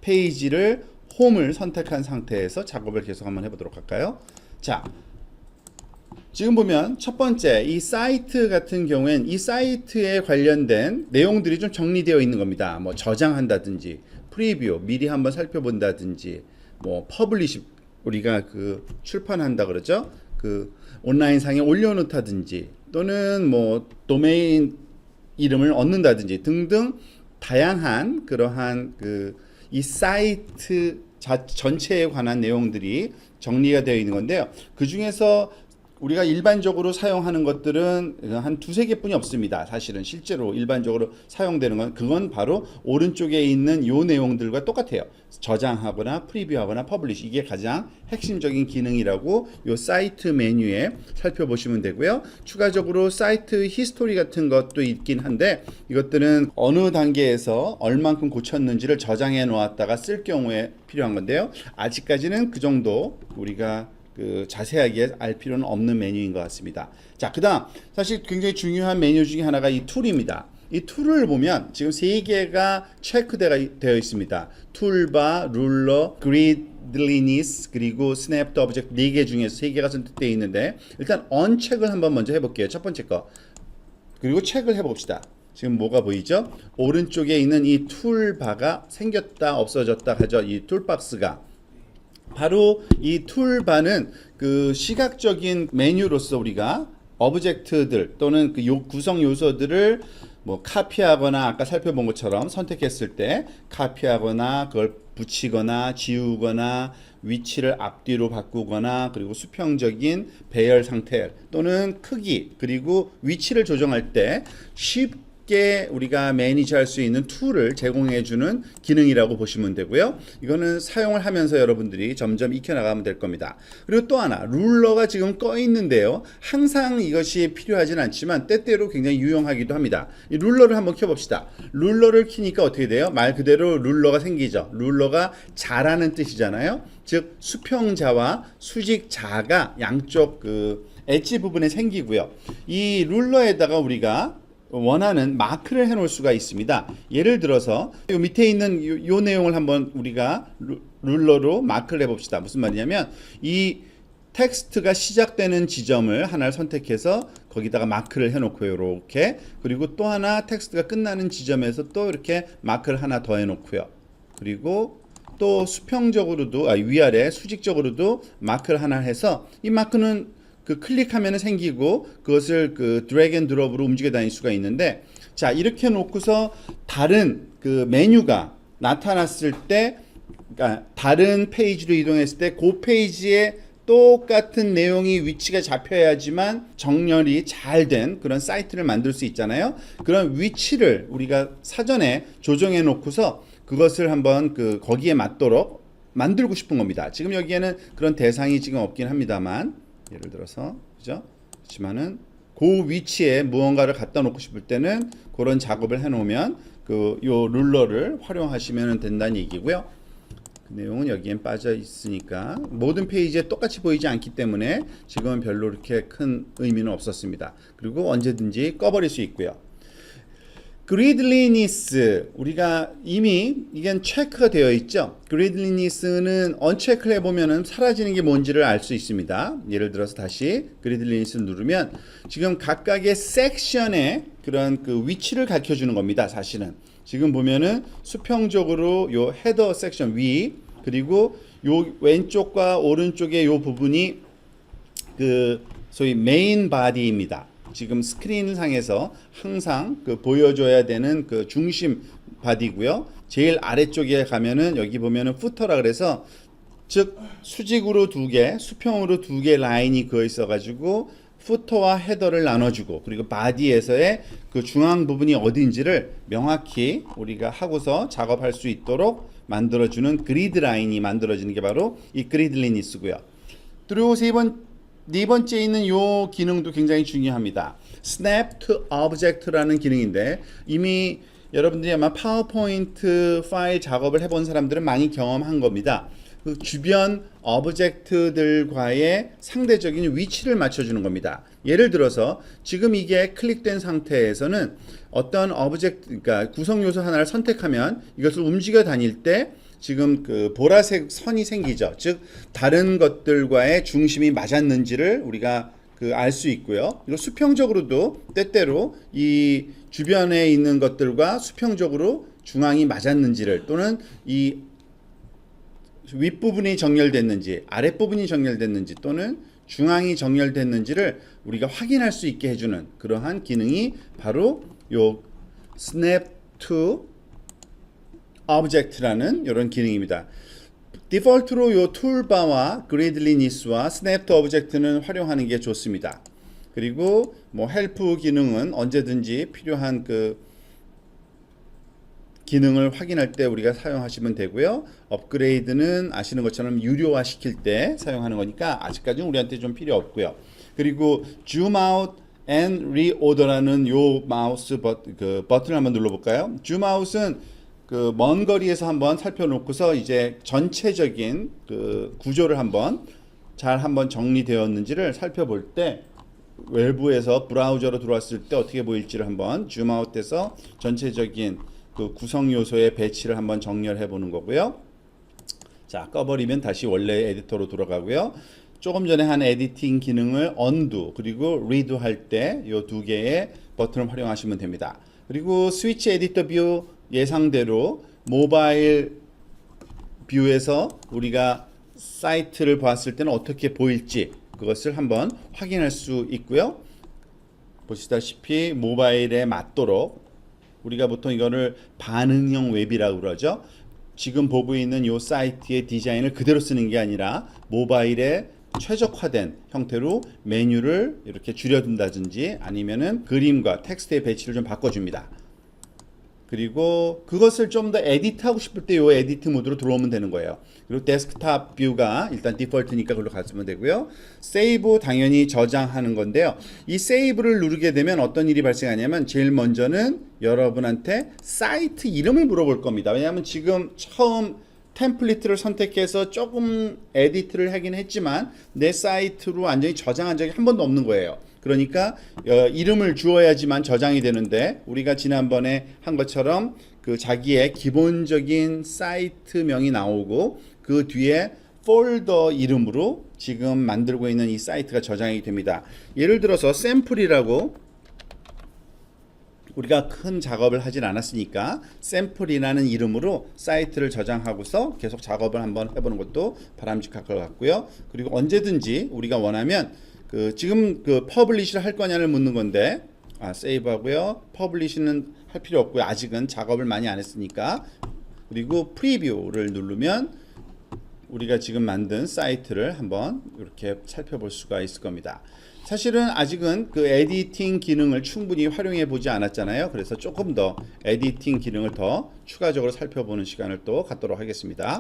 페이지를 홈을 선택한 상태에서 작업을 계속 한번 해보도록 할까요? 자, 지금 보면 첫 번째 이 사이트 같은 경우엔 이 사이트에 관련된 내용들이 좀 정리되어 있는 겁니다. 뭐 저장한다든지 프리뷰 미리 한번 살펴본다든지 뭐 퍼블리시 우리가 그 출판한다 그러죠. 그 온라인 상에 올려놓다든지 또는 뭐 도메인 이름을 얻는다든지 등등 다양한 그러한 그 이 사이트 전체에 관한 내용들이 정리가 되어 있는 건데요. 그 중에서 우리가 일반적으로 사용하는 것들은 한 두세 개뿐이 없습니다. 사실은 실제로 일반적으로 사용되는 건 그건 바로 오른쪽에 있는 요 내용들과 똑같아요. 저장하거나 프리뷰하거나 퍼블리시 이게 가장 핵심적인 기능이라고 요 사이트 메뉴에 살펴보시면 되고요. 추가적으로 사이트 히스토리 같은 것도 있긴 한데 이것들은 어느 단계에서 얼만큼 고쳤는지를 저장해 놓았다가 쓸 경우에 필요한 건데요. 아직까지는 그 정도 우리가 그 자세하게 알 필요는 없는 메뉴인 것 같습니다. 자, 그다음 사실 굉장히 중요한 메뉴 중에 하나가 이 툴입니다. 이 툴을 보면 지금 세 개가 체크되어 있습니다. 툴바, 룰러, 그리들리니스 그리고 스냅드 오브젝트 네 개 중에서 세 개가 선택되어 있는데 일단 언체크를 한번 먼저 해볼게요. 첫 번째 거 그리고 체크를 해봅시다. 지금 뭐가 보이죠? 오른쪽에 있는 이 툴바가 생겼다 없어졌다 하죠. 이 툴박스가 바로 이 툴바는 그 시각적인 메뉴로서 우리가 오브젝트들 또는 그 구성 요소들을 뭐 카피하거나 아까 살펴본 것처럼 선택했을 때 카피하거나 그걸 붙이거나 지우거나 위치를 앞뒤로 바꾸거나 그리고 수평적인 배열 상태 또는 크기 그리고 위치를 조정할 때 쉽게 우리가 매니지할 수 있는 툴을 제공해주는 기능이라고 보시면 되고요. 이거는 사용을 하면서 여러분들이 점점 익혀나가면 될 겁니다. 그리고 또 하나 룰러가 지금 꺼 있는데요. 항상 이것이 필요하진 않지만 때때로 굉장히 유용하기도 합니다. 이 룰러를 한번 켜봅시다. 룰러를 키니까 어떻게 돼요? 말 그대로 룰러가 생기죠. 룰러가 자라는 뜻이잖아요. 즉 수평자와 수직자가 양쪽 그 엣지 부분에 생기고요. 이 룰러에다가 우리가 원하는 마크를 해놓을 수가 있습니다. 예를 들어서 요 밑에 있는 요 내용을 한번 우리가 룰러로 마크를 해봅시다. 무슨 말이냐면 이 텍스트가 시작되는 지점을 하나를 선택해서 거기다가 마크를 해놓고요. 이렇게 그리고 또 하나 텍스트가 끝나는 지점에서 또 이렇게 마크를 하나 더 해놓고요. 그리고 또 수평적으로도 위아래 수직적으로도 마크를 하나 해서 이 마크는 그 클릭하면 생기고 그것을 그 드래그 앤 드롭으로 움직여 다닐 수가 있는데 자 이렇게 놓고서 다른 그 메뉴가 나타났을 때 그러니까 다른 페이지로 이동했을 때 그 페이지에 똑같은 내용이 위치가 잡혀야지만 정렬이 잘 된 그런 사이트를 만들 수 있잖아요. 그런 위치를 우리가 사전에 조정해 놓고서 그것을 한번 그 거기에 맞도록 만들고 싶은 겁니다. 지금 여기에는 그런 대상이 지금 없긴 합니다만 예를 들어서 그죠? 그렇지만은 그 위치에 무언가를 갖다 놓고 싶을 때는 그런 작업을 해 놓으면 그 요 룰러를 활용하시면 된다는 얘기고요. 그 내용은 여기엔 빠져 있으니까 모든 페이지에 똑같이 보이지 않기 때문에 지금은 별로 이렇게 큰 의미는 없었습니다. 그리고 언제든지 꺼버릴 수 있고요. 그리들리니스 우리가 이미 이건 체크가 되어 있죠. 그리들리니스는 언체크를 해보면은 사라지는 게 뭔지를 알 수 있습니다. 예를 들어서 다시 그리들리니스를 누르면 지금 각각의 섹션의 그런 그 위치를 가르쳐 주는 겁니다. 사실은 지금 보면은 수평적으로 요 헤더 섹션 위 그리고 요 왼쪽과 오른쪽의 요 부분이 그 소위 메인 바디입니다. 지금 스크린 상에서 항상 그 보여줘야 되는 그 중심 바디고요. 제일 아래쪽에 가면은 여기 보면은 푸터라 그래서 즉 수직으로 두 개, 수평으로 두 개 라인이 그어 있어 가지고 푸터와 헤더를 나눠주고 그리고 바디에서의 그 중앙 부분이 어딘지를 명확히 우리가 하고서 작업할 수 있도록 만들어주는 그리드 라인이 만들어지는 게 바로 이 그리들리니스고요. 그리고 네 번째 있는 요 기능도 굉장히 중요합니다. Snap to Object라는 기능인데 이미 여러분들이 아마 파워포인트 파일 작업을 해본 사람들은 많이 경험한 겁니다. 그 주변 오브젝트들과의 상대적인 위치를 맞춰주는 겁니다. 예를 들어서 지금 이게 클릭된 상태에서는 어떤 오브젝트, 그러니까 구성 요소 하나를 선택하면 이것을 움직여 다닐 때 지금 그 보라색 선이 생기죠. 즉 다른 것들과의 중심이 맞았는지를 우리가 그 알 수 있고요. 그리고 수평적으로도 때때로 이 주변에 있는 것들과 수평적으로 중앙이 맞았는지를 또는 이 윗부분이 정렬됐는지 아랫부분이 정렬됐는지 또는 중앙이 정렬됐는지를 우리가 확인할 수 있게 해주는 그러한 기능이 바로 요 Snap to Object라는 이런 기능입니다. 디폴트로 요 툴바와 그리들리니스와 스냅 투 오브젝트는 활용하는 게 좋습니다. 그리고 뭐 헬프 기능은 언제든지 필요한 그 기능을 확인할 때 우리가 사용하시면 되고요. 업그레이드는 아시는 것처럼 유료화 시킬 때 사용하는 거니까 아직까지는 우리한테 좀 필요 없고요. 그리고 Zoom Out and Reorder라는 요 마우스 버튼을 한번 눌러볼까요? Zoom Out은 그 먼 거리에서 한번 살펴놓고서 이제 전체적인 그 구조를 한번 잘 한번 정리되었는지를 살펴볼 때 외부에서 브라우저로 들어왔을 때 어떻게 보일지를 한번 줌아웃해서 전체적인 그 구성 요소의 배치를 한번 정렬해 보는 거고요. 자, 꺼버리면 다시 원래 에디터로 돌아가고요. 조금 전에 한 에디팅 기능을 undo 그리고 redo 할 때 이 두 개의 버튼을 활용하시면 됩니다. 그리고 스위치 에디터 뷰 예상대로 모바일 뷰에서 우리가 사이트를 봤을 때는 어떻게 보일지 그것을 한번 확인할 수 있고요. 보시다시피 모바일에 맞도록 우리가 보통 이거를 반응형 웹이라고 그러죠. 지금 보고 있는 이 사이트의 디자인을 그대로 쓰는 게 아니라 모바일에 최적화된 형태로 메뉴를 이렇게 줄여둔다든지 아니면은 그림과 텍스트의 배치를 좀 바꿔줍니다. 그리고 그것을 좀 더 에디트하고 싶을 때 이 에디트 모드로 들어오면 되는 거예요. 그리고 데스크탑 뷰가 일단 디폴트니까 그걸로 갔으면 되고요. 세이브 당연히 저장하는 건데요. 이 세이브를 누르게 되면 어떤 일이 발생하냐면 제일 먼저는 여러분한테 사이트 이름을 물어볼 겁니다. 왜냐하면 지금 처음 템플릿을 선택해서 조금 에디트를 하긴 했지만 내 사이트로 완전히 저장한 적이 한 번도 없는 거예요. 그러니까 이름을 주어야지만 저장이 되는데 우리가 지난번에 한 것처럼 그 자기의 기본적인 사이트명이 나오고 그 뒤에 폴더 이름으로 지금 만들고 있는 이 사이트가 저장이 됩니다. 예를 들어서 샘플이라고 우리가 큰 작업을 하진 않았으니까 샘플이라는 이름으로 사이트를 저장하고서 계속 작업을 한번 해보는 것도 바람직할 것 같고요. 그리고 언제든지 우리가 원하면 그 지금 그 퍼블리시를 할 거냐를 묻는 건데 세이브하고요. 퍼블리시는 할 필요 없고요. 아직은 작업을 많이 안 했으니까. 그리고 프리뷰를 누르면 우리가 지금 만든 사이트를 한번 이렇게 살펴볼 수가 있을 겁니다. 사실은 아직은 그 에디팅 기능을 충분히 활용해 보지 않았잖아요. 그래서 조금 더 에디팅 기능을 더 추가적으로 살펴보는 시간을 또 갖도록 하겠습니다.